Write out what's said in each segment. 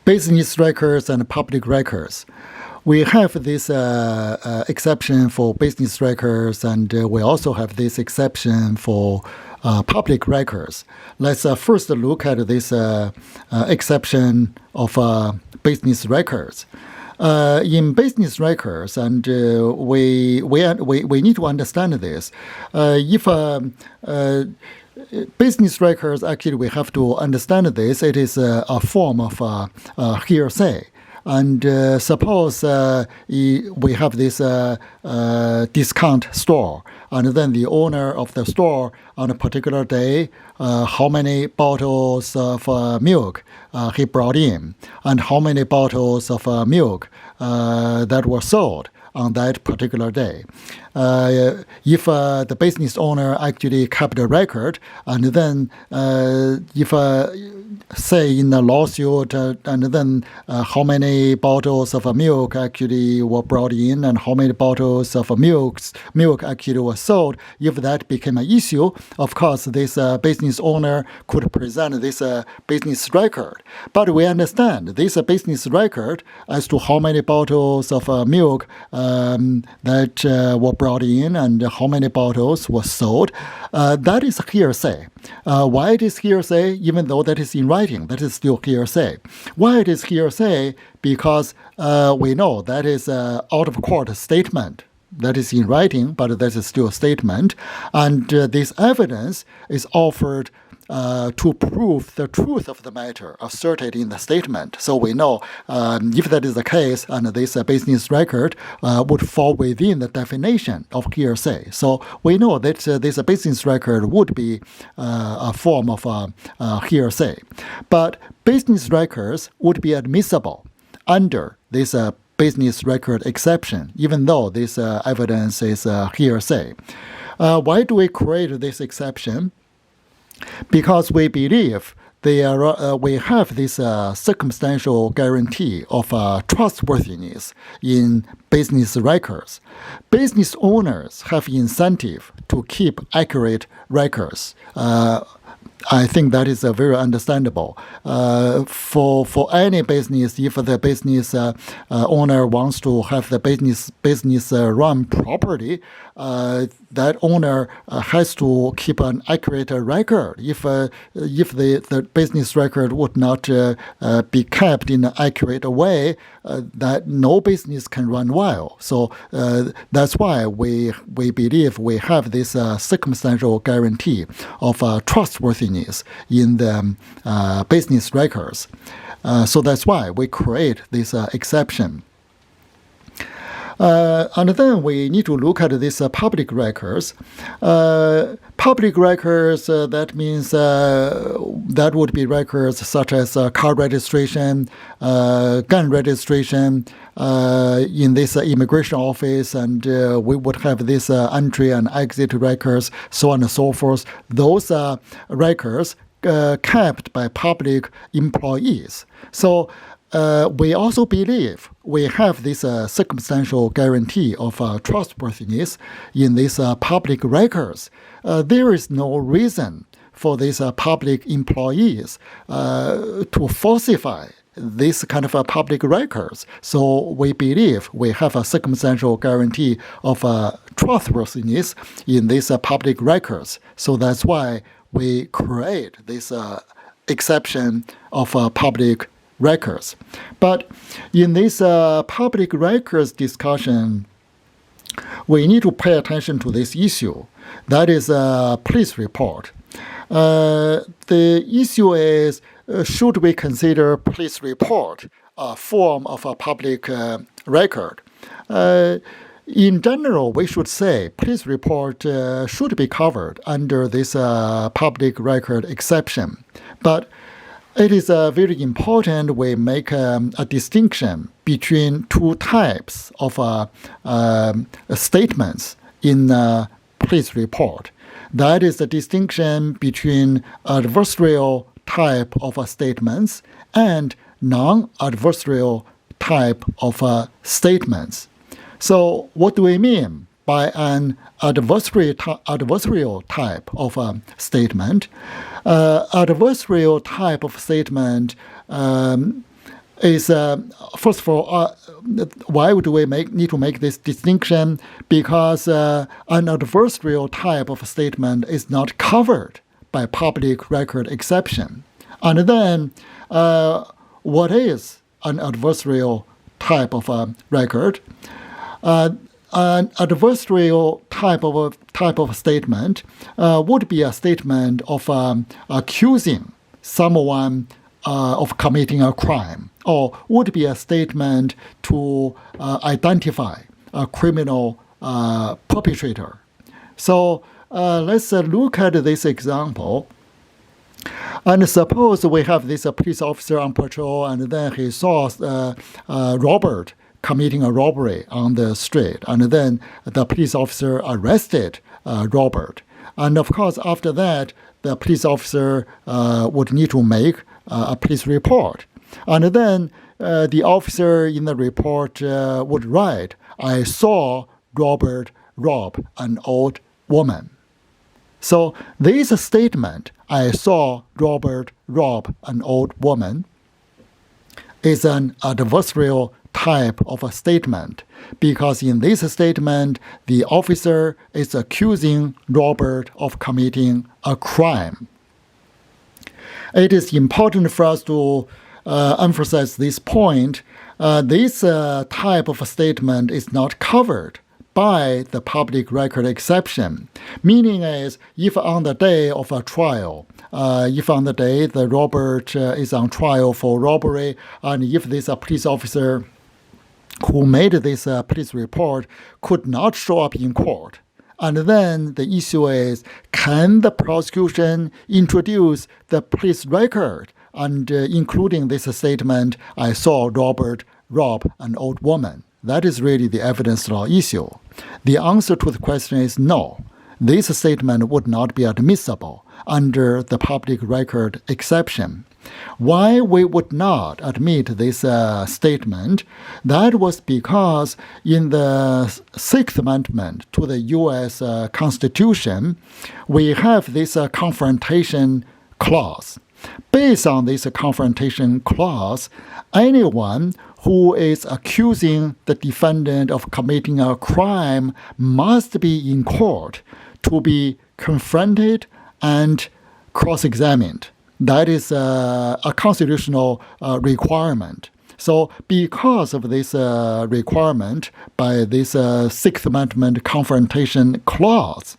business records and public records. We have this exception for business records, and we also have this exception for public records. Let's first look at this exception of business records. In business records, and we need to understand this. If business records, actually, we have to understand this. It is a form of hearsay. And suppose we have this discount store, and then the owner of the store on a particular day, how many bottles of milk he brought in, and how many bottles of milk that were sold on that particular day. If the business owner actually kept a record, and then if say in the lawsuit, and then how many bottles of milk actually were brought in, and how many bottles of milk actually were sold, if that became an issue, of course, this business owner could present this business record. But we understand this business record as to how many bottles of milk that were brought in and how many bottles were sold. That is hearsay. Why it is hearsay? Even though that is in writing, that is still hearsay. Why it is hearsay? Because we know that is an out-of-court statement. That is in writing, but that is still a statement. And this evidence is offered to prove the truth of the matter asserted in the statement. So we know if that is the case, and this business record would fall within the definition of hearsay. So we know that this business record would be a form of hearsay. But business records would be admissible under this business record exception, even though this evidence is hearsay. Why do we create this exception? Because we believe we have this circumstantial guarantee of trustworthiness in business records. Business owners have incentive to keep accurate records. I think that is very understandable. For any business, if the business owner wants to have the business run properly, that owner has to keep an accurate record. If the business record would not be kept in an accurate way, that no business can run well. So that's why we believe we have this circumstantial guarantee of trustworthiness in the business records. So that's why we create this exception. And then we need to look at these public records. Public records, that means that would be records such as car registration, gun registration in this immigration office, and we would have this entry and exit records, so on and so forth. Those records kept by public employees. So we also believe we have this circumstantial guarantee of trustworthiness in these public records. There is no reason for these public employees to falsify this kind of public records. So we believe we have a circumstantial guarantee of trustworthiness in these public records. So that's why we create this exception of public records. But in this public records discussion, we need to pay attention to this issue. That is a police report. The issue is, should we consider police report a form of a public record? In general, we should say police report should be covered under this public record exception. But it is very important we make a distinction between two types of statements in a police report. That is the distinction between adversarial type of statements and non-adversarial type of statements. So what do we mean by an adversarial type of statement? Adversarial type of statement is first of all, why do we need to make this distinction? Because an adversarial type of statement is not covered by public record exception. And then, what is an adversarial type of record? An adversarial type of statement would be a statement of accusing someone of committing a crime, or would be a statement to identify a criminal perpetrator. So let's look at this example. And suppose we have this police officer on patrol, and then he saw Robert committing a robbery on the street, and then the police officer arrested Robert. And of course, after that, the police officer would need to make a police report. And then the officer in the report would write, "I saw Robert rob an old woman." So this statement, "I saw Robert rob an old woman," is an adversarial type of a statement, because in this statement, the officer is accusing Robert of committing a crime. It is important for us to emphasize this point. This type of statement is not covered by the public record exception. Meaning is, if on the day of a trial, if on the day the Robert is on trial for robbery, and if this police officer who made this police report could not show up in court, and then the issue is, can the prosecution introduce the police record and including this statement, "I saw Robert rob an old woman"? That is really the evidence law issue. The answer to the question is no. This statement would not be admissible under the public record exception. Why we would not admit this statement? That was because in the Sixth Amendment to the U.S. Constitution, we have this confrontation clause. Based on this confrontation clause, anyone who is accusing the defendant of committing a crime must be in court to be confronted and cross-examined. That is a constitutional requirement. So because of this requirement by this Sixth Amendment confrontation clause,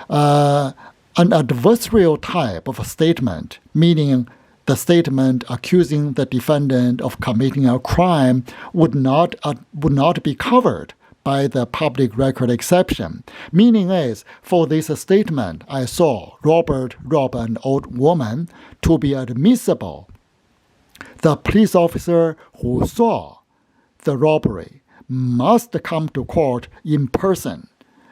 an adversarial type of a statement, meaning the statement accusing the defendant of committing a crime, would not be covered by the public record exception. Meaning is, for this statement, "I saw Robert rob an old woman," to be admissible, the police officer who saw the robbery must come to court in person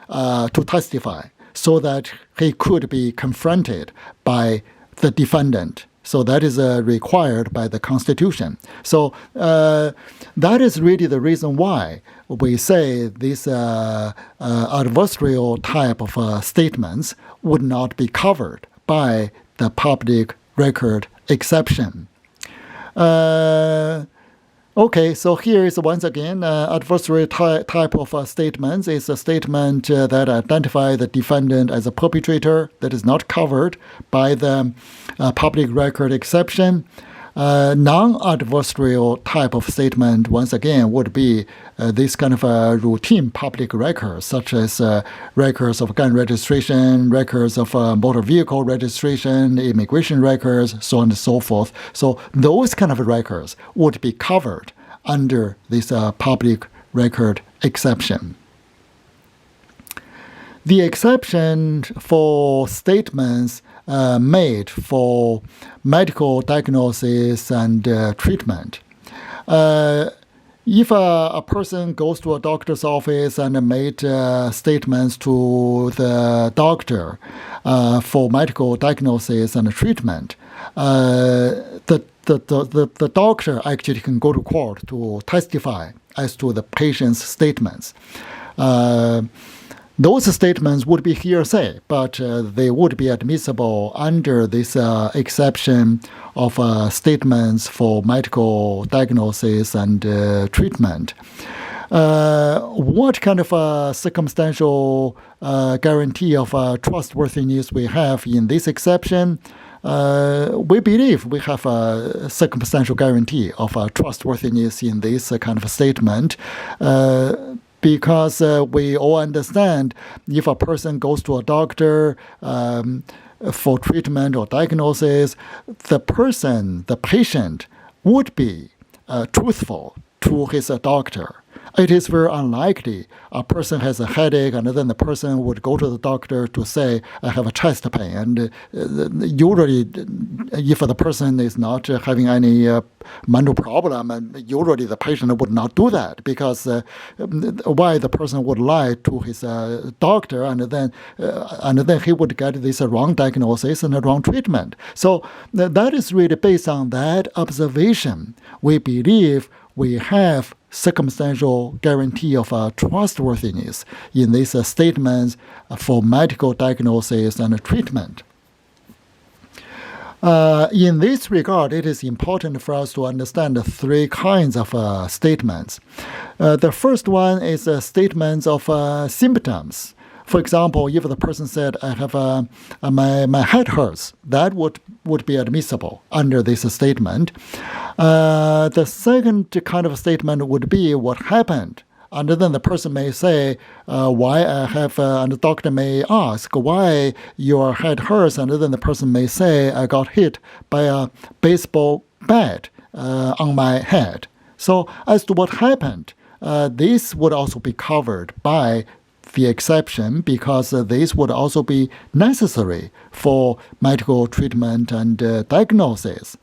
to testify, so that he could be confronted by the defendant. So that is required by the Constitution. So that is really the reason why we say this adversarial type of statements would not be covered by the public record exception. Okay, so here is once again adversary type of statements is a statement that identifies the defendant as a perpetrator that is not covered by the public record exception. Non-adversarial type of statement, once again, would be this kind of routine public records, such as records of gun registration, records of motor vehicle registration, immigration records, so on and so forth. So those kind of records would be covered under this public record exception. The exception for statements made for medical diagnosis and treatment. If a person goes to a doctor's office and made statements to the doctor for medical diagnosis and treatment, the doctor actually can go to court to testify as to the patient's statements. those statements would be hearsay, but they would be admissible under this exception of statements for medical diagnosis and treatment. What kind of circumstantial guarantee of trustworthiness we have in this exception? We believe we have a circumstantial guarantee of trustworthiness in this kind of statement. Because we all understand if a person goes to a doctor for treatment or diagnosis, the patient would be truthful to his doctor. It is very unlikely a person has a headache and then the person would go to the doctor to say, I have a chest pain. And usually, if the person is not having any mental problem, and usually the patient would not do that, because why the person would lie to his doctor and then he would get this wrong diagnosis and a wrong treatment. So that is really based on that observation. We believe we have circumstantial guarantee of trustworthiness in these statements for medical diagnosis and treatment. In this regard, it is important for us to understand three kinds of statements. The first one is statements of symptoms. For example, if the person said, I have my head hurts, that would be admissible under this statement. The second kind of statement would be what happened. And then the person may say, why I have, and the doctor may ask why your head hurts. And then the person may say, I got hit by a baseball bat on my head. So as to what happened, this would also be covered by the exception, because this would also be necessary for medical treatment and diagnosis.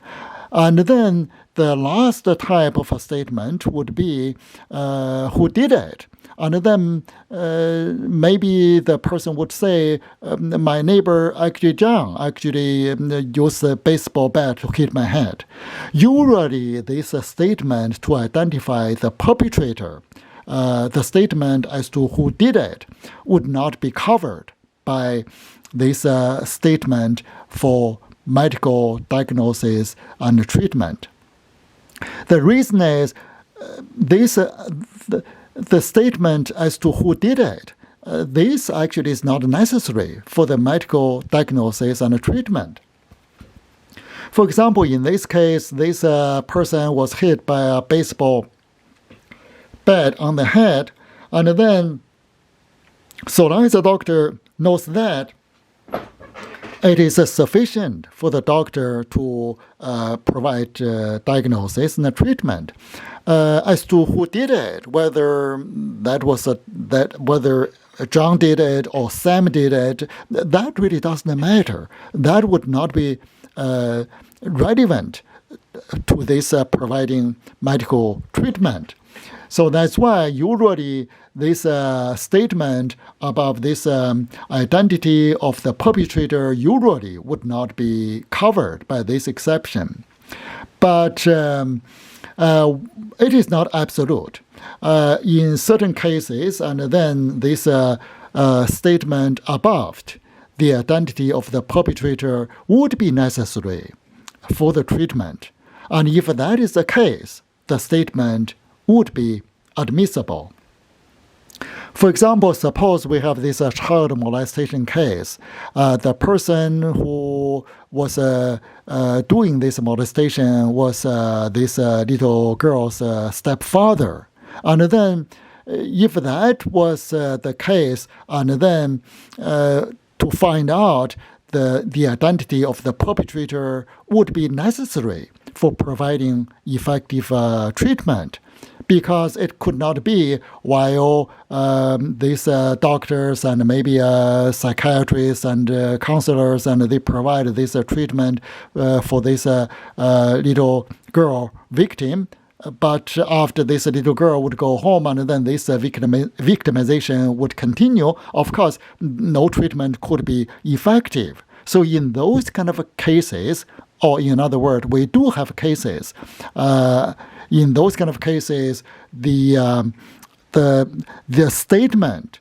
And then the last type of a statement would be who did it. And then maybe the person would say, my neighbor, actually John, used a baseball bat to hit my head. Usually, this statement to identify the perpetrator, the statement as to who did it, would not be covered by this statement for medical diagnosis and treatment. The reason is the statement as to who did it, this actually is not necessary for the medical diagnosis and treatment. For example, in this case, this person was hit by a baseball bat on the head, and then so long as the doctor knows that, it is sufficient for the doctor to provide diagnosis and treatment. As to who did it, whether whether John did it or Sam did it, that really doesn't matter. That would not be relevant to this providing medical treatment. So that's why usually this statement about this identity of the perpetrator usually would not be covered by this exception. But it is not absolute. In certain cases, and then this statement above the identity of the perpetrator would be necessary for the treatment. And if that is the case, the statement would be admissible. For example, suppose we have this child molestation case. The person who was doing this molestation was this little girl's stepfather. And then if that was the case, and then to find out the identity of the perpetrator would be necessary for providing effective treatment, because it could not be while these doctors and maybe psychiatrists and counselors, and they provide this treatment for this little girl victim. But after this little girl would go home, and then this victimization would continue, of course, no treatment could be effective. So in those kind of cases, or in other words, we do have cases. In those kind of cases, the statement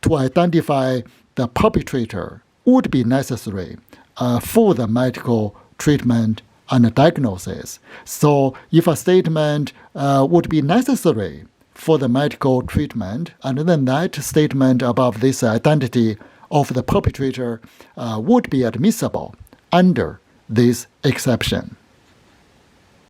to identify the perpetrator would be necessary for the medical treatment and diagnosis. So if a statement would be necessary for the medical treatment, and then that statement about this identity of the perpetrator would be admissible under this exception.